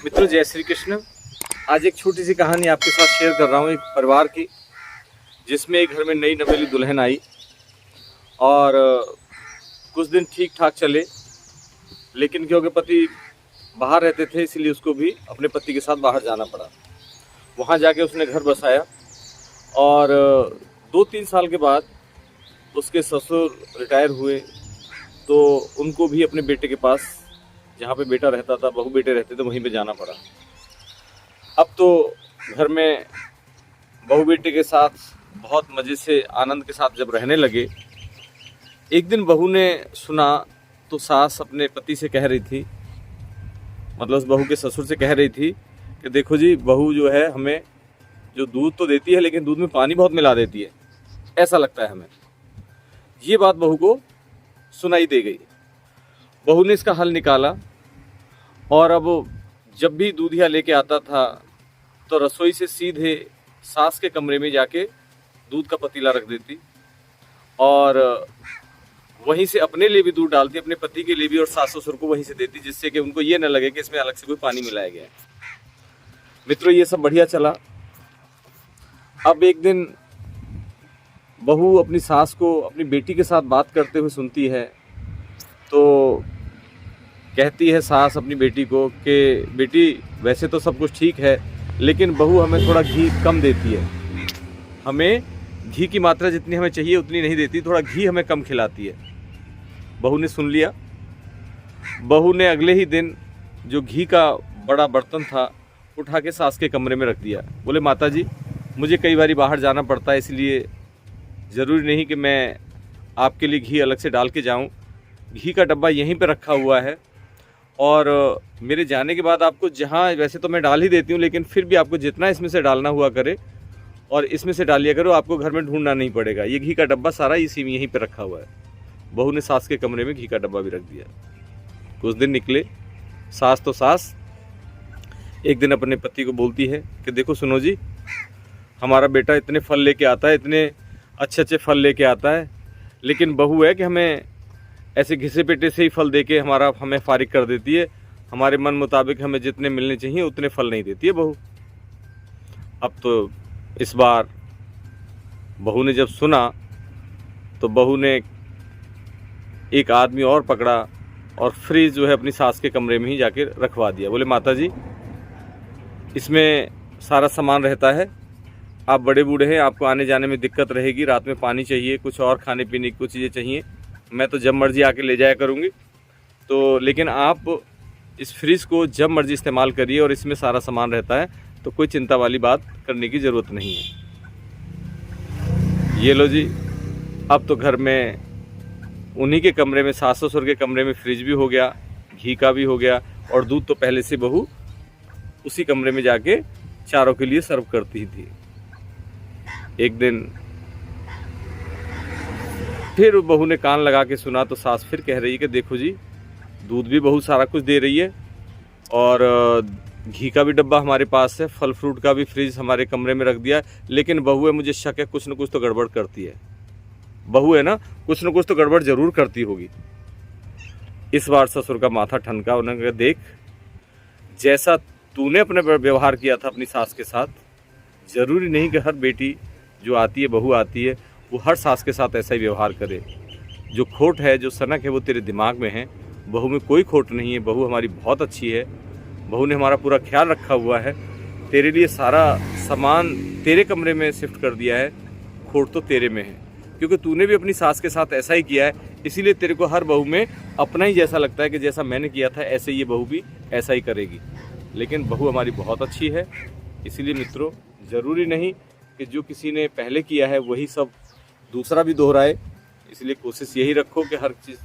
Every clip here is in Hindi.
मित्रों, जय श्री कृष्ण। आज एक छोटी सी कहानी आपके साथ शेयर कर रहा हूँ एक परिवार की, जिसमें एक घर में नई नवेली दुल्हन आई और कुछ दिन ठीक ठाक चले, लेकिन क्योंकि पति बाहर रहते थे इसलिए उसको भी अपने पति के साथ बाहर जाना पड़ा। वहाँ जाके उसने घर बसाया और 2-3 साल के बाद उसके ससुर रिटायर हुए तो उनको भी अपने बेटे के पास, जहाँ पे बेटा रहता था, बहू बेटे रहते थे, वहीं पे जाना पड़ा। अब तो घर में बहू बेटे के साथ बहुत मज़े से आनंद के साथ जब रहने लगे, एक दिन बहू ने सुना तो सास अपने पति से कह रही थी, मतलब उस बहू के ससुर से कह रही थी कि देखो जी, बहू जो है हमें जो दूध तो देती है लेकिन दूध में पानी बहुत मिला देती है, ऐसा लगता है हमें। ये बात बहू को सुनाई दे गई। बहू ने इसका हल निकाला और अब जब भी दूधिया लेके आता था तो रसोई से सीधे सास के कमरे में जाके दूध का पतीला रख देती और वहीं से अपने लिए भी दूध डालती, अपने पति के लिए भी, और सास ससुर को वहीं से देती, जिससे कि उनको ये न लगे कि इसमें अलग से कोई पानी मिलाया गया है। मित्रों, ये सब बढ़िया चला। अब एक दिन बहू अपनी सास को अपनी बेटी के साथ बात करते हुए सुनती है तो कहती है सास अपनी बेटी को कि बेटी, वैसे तो सब कुछ ठीक है लेकिन बहू हमें थोड़ा घी कम देती है, हमें घी की मात्रा जितनी हमें चाहिए उतनी नहीं देती, थोड़ा घी हमें कम खिलाती है। बहू ने सुन लिया। बहू ने अगले ही दिन जो घी का बड़ा बर्तन था उठा के सास के कमरे में रख दिया। बोले, माता जी, मुझे कई बार बाहर जाना पड़ता है, इसलिए ज़रूरी नहीं कि मैं आपके लिए घी अलग से डाल के जाऊं। घी का डब्बा यहीं पे रखा हुआ है और मेरे जाने के बाद आपको, जहां वैसे तो मैं डाल ही देती हूं, लेकिन फिर भी आपको जितना इसमें से डालना हुआ करे और इसमें से डालिया करो, आपको घर में ढूंढना नहीं पड़ेगा। ये घी का डब्बा सारा इसी में यहीं पे रखा हुआ है। बहू ने सास के कमरे में घी का डब्बा भी रख दिया। कुछ दिन निकले। सास तो सास एक दिन अपने पति को बोलती है कि देखो सुनो जी, हमारा बेटा इतने फल लेके आता है, इतने अच्छे अच्छे फल लेके आता है, लेकिन बहू है कि हमें ऐसे घिसे पेटे से ही फल देके हमें फारिग कर देती है। हमारे मन मुताबिक हमें जितने मिलने चाहिए उतने फल नहीं देती है बहू। अब तो इस बार बहू ने जब सुना तो बहू ने एक आदमी और पकड़ा और फ्रिज जो है अपनी सास के कमरे में ही जाके रखवा दिया। बोले, माता जी, इसमें सारा सामान रहता है, आप बड़े बूढ़े हैं, आपको आने जाने में दिक्कत रहेगी, रात में पानी चाहिए, कुछ और खाने पीने की कुछ चीज़ें चाहिए, मैं तो जब मर्जी आके ले जाया करूँगी, तो लेकिन आप इस फ्रिज को जब मर्जी इस्तेमाल करिए और इसमें सारा सामान रहता है, तो कोई चिंता वाली बात करने की ज़रूरत नहीं है। ये लो जी, अब तो घर में उन्हीं के कमरे में, सास ससुर के कमरे में फ्रिज भी हो गया, घी का भी हो गया, और दूध तो पहले से बहू उसी कमरे में जाके चारों के लिए सर्व करती ही थी। एक दिन फिर बहू ने कान लगा के सुना तो सास फिर कह रही है कि देखो जी, दूध भी बहू सारा कुछ दे रही है और घी का भी डब्बा हमारे पास है, फल फ्रूट का भी फ्रिज हमारे कमरे में रख दिया है, लेकिन बहू है, मुझे शक है कुछ न कुछ तो गड़बड़ करती है। बहू है ना, कुछ न कुछ तो गड़बड़ जरूर करती होगी। इस बार ससुर का माथा ठनका। उन्होंने कहा, देख, जैसा तूने अपने व्यवहार किया था अपनी सास के साथ, ज़रूरी नहीं कि हर बेटी जो आती है, बहू आती है, वो हर सास के साथ ऐसा ही व्यवहार करे। जो खोट है, जो सनक है, वो तेरे दिमाग में है। बहू में कोई खोट नहीं है, बहू हमारी बहुत अच्छी है, बहू ने हमारा पूरा ख्याल रखा हुआ है, तेरे लिए सारा सामान तेरे कमरे में शिफ्ट कर दिया है, खोट तो तेरे में है, क्योंकि तूने भी अपनी सास के साथ ऐसा ही किया है, इसीलिए तेरे को हर बहू में अपना ही जैसा लगता है कि जैसा मैंने किया था ऐसे ये बहू भी ऐसा ही करेगी। लेकिन बहू हमारी बहुत अच्छी है। इसीलिए मित्रों, ज़रूरी नहीं कि जो किसी ने पहले किया है वही सब दूसरा भी दोहराए। इसलिए कोशिश यही रखो कि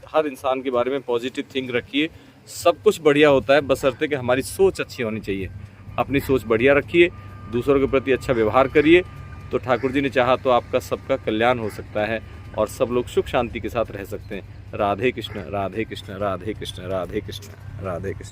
हर इंसान के बारे में पॉजिटिव थिंक रखिए। सब कुछ बढ़िया होता है, बशर्ते कि हमारी सोच अच्छी होनी चाहिए। अपनी सोच बढ़िया रखिए, दूसरों के प्रति अच्छा व्यवहार करिए, तो ठाकुर जी ने चाहा तो आपका सबका कल्याण हो सकता है और सब लोग सुख शांति के साथ रह सकते हैं। राधे कृष्ण, राधे कृष्ण, राधे कृष्ण, राधे कृष्ण, राधे कृष्ण।